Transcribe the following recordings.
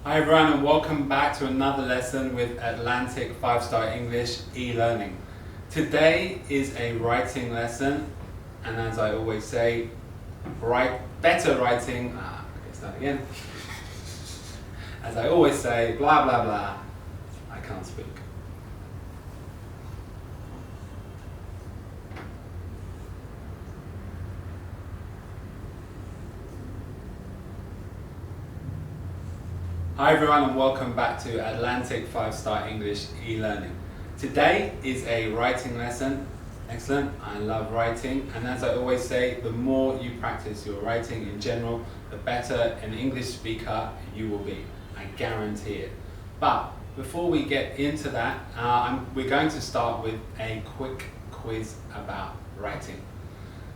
Hi everyone and welcome back to another lesson with Atlantic 5-Star English e-learning. Today is a writing lesson, and as I always say, better writing, let's start again. As I always say, blah blah blah, I can't speak. Hi everyone and welcome back to Atlantic 5-Star English e-learning. Today is a writing lesson. Excellent, I love writing, and as I always say, the more you practice your writing in general, the better an English speaker you will be. I guarantee it. But before we get into that, we're going to start with a quick quiz about writing.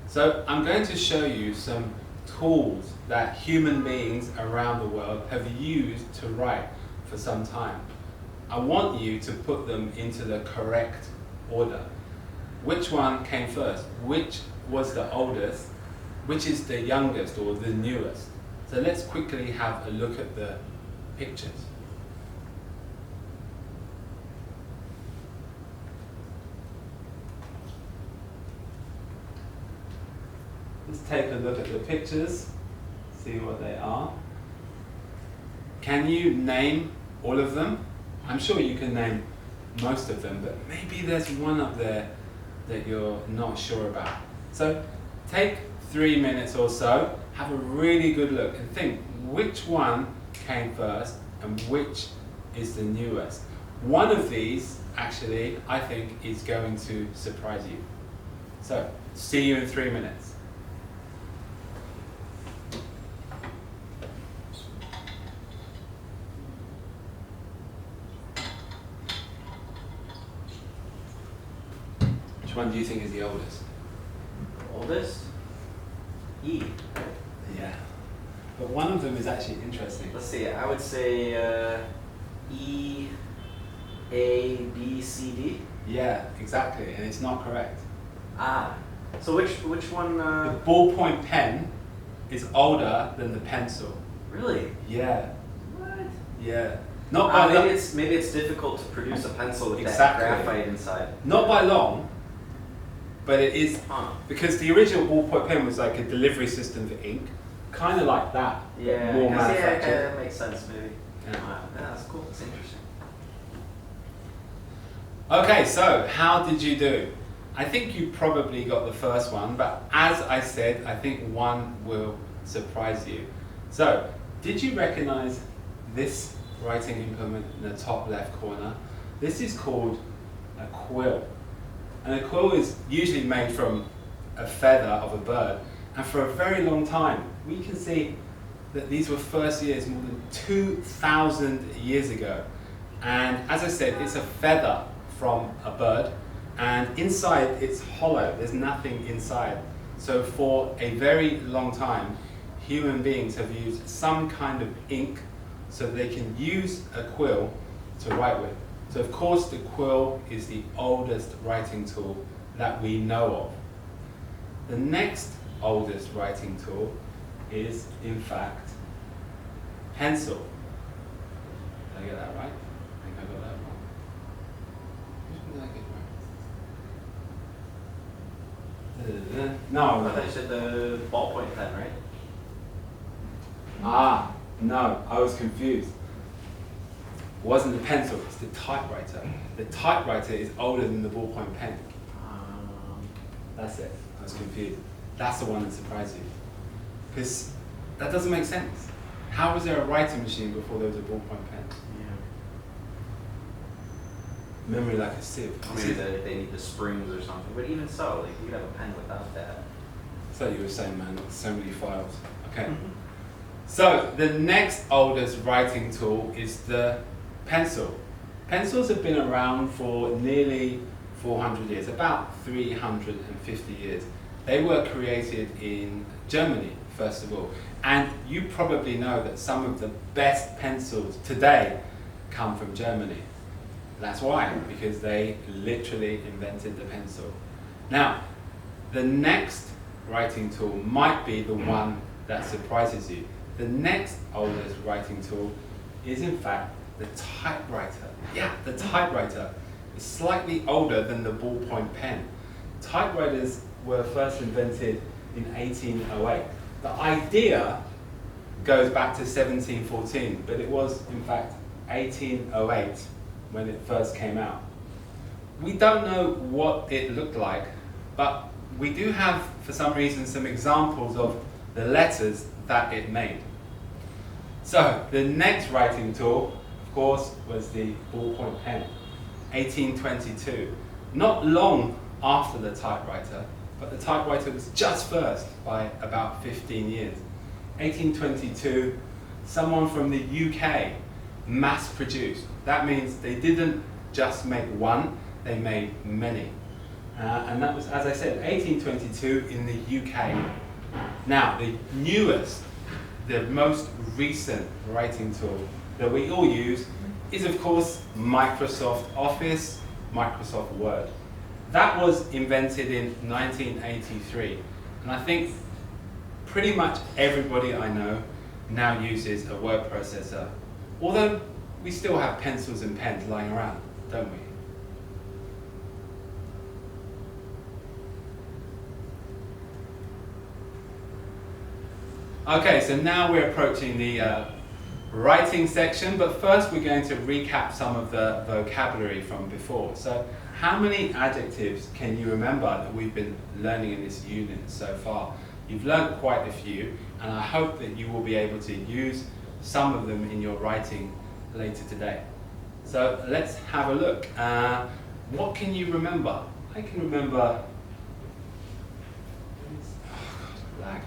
So I'm going to show you some tools that human beings around the world have used to write for some time. I want you to put them into the correct order. Which one came first? Which was the oldest? Which is the youngest or the newest? So let's quickly have a look at the pictures. Let's take a look at the pictures, see what they are. Can you name all of them? I'm sure you can name most of them, but maybe there's one up there that you're not sure about. So take 3 minutes or so, have a really good look and think which one came first and which is the newest. One of these, actually, I think is going to surprise you. So, see you in 3 minutes. Which one do you think is the oldest? Oldest? E. Yeah. But one of them is actually interesting. Let's see, I would say E, A, B, C, D. Yeah, exactly, and it's not correct. Ah. So which one? The ballpoint pen is older than the pencil. Really? Yeah. What? Yeah. Not by maybe it's difficult to produce a pencil with Exactly. that graphite inside. Not by long, but it is, Huh. because the original ballpoint pen was like a delivery system for ink, kind of like that. Yeah. More Yeah, manufactured. that makes sense. Maybe. Yeah. Wow. Yeah, that's cool. That's interesting. Okay, so how did you do? I think you probably got the first one, but as I said, I think one will surprise you. So, did you recognize this writing implement in the top left corner? This is called a quill. And a quill is usually made from a feather of a bird. And for a very long time, we can see that these were first used more than 2,000 years ago. And as I said, it's a feather from a bird. And inside it's hollow, there's nothing inside. So for a very long time, human beings have used some kind of ink so they can use a quill to write with. So of course the quill is the oldest writing tool that we know of. The next oldest writing tool is in fact pencil. Did I get that right? I think I got that wrong. Which one did I get right? No. I thought you said the ballpoint pen, right? Ah, no, I was confused. It wasn't the pencil, it's the typewriter. The typewriter is older than the ballpoint pen. That's it, I was confused. That's the one that surprised you. Because that doesn't make sense. How was there a writing machine before there was a ballpoint pen? Yeah. Memory like a sieve. Maybe they need the springs or something. But even so, like you could have a pen without that. So you were saying, man, so many files. Okay. So the next oldest writing tool is the pencil. Pencils have been around for nearly 400 years, about 350 years. They were created in Germany, first of all. And you probably know that some of the best pencils today come from Germany. That's why, because they literally invented the pencil. Now, the next writing tool might be the one that surprises you. The next oldest writing tool is in fact the typewriter. Yeah, the typewriter is slightly older than the ballpoint pen. Typewriters were first invented in 1808. The idea goes back to 1714, but it was in fact 1808 when it first came out. We don't know what it looked like, but we do have, for some reason, some examples of the letters that it made. So the next writing tool, of course, was the ballpoint pen, 1822. Not long after the typewriter, but the typewriter was just first by about 15 years. 1822, someone from the UK mass produced. That means they didn't just make one, they made many. And that was, as I said, 1822 in the UK. Now, the newest, the most recent writing tool that we all use is, of course, Microsoft Office, Microsoft Word. That was invented in 1983. And I think pretty much everybody I know now uses a word processor. Although we still have pencils and pens lying around, don't we? Okay, so now we're approaching the writing section, but first we're going to recap some of the vocabulary from before. So how many adjectives can you remember that we've been learning in this unit so far? You've learned quite a few, and I hope that you will be able to use some of them in your writing later today. So let's have a look. What can you remember? I can remember... Oh God, lag.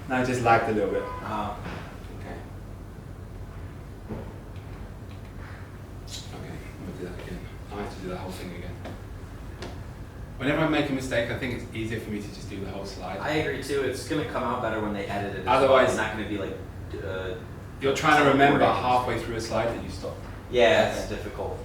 No, I just lagged a little bit. Okay. Okay, I'm gonna do that again. I have to do the whole thing again. Whenever I make a mistake, I think it's easier for me to just do the whole slide. I agree too. It's going to come out better when they edit it. Otherwise, it's not going to be like... you're trying to remember halfway through a slide that you stop. Yeah, it's difficult.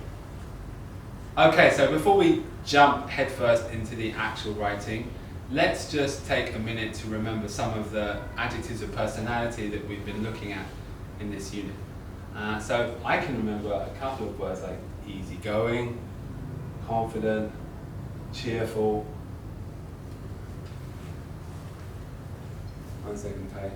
Okay, so before we jump headfirst into the actual writing, let's just take a minute to remember some of the adjectives of personality that we've been looking at in this unit. So I can remember a couple of words like easygoing, confident, cheerful. 1 second, Ty.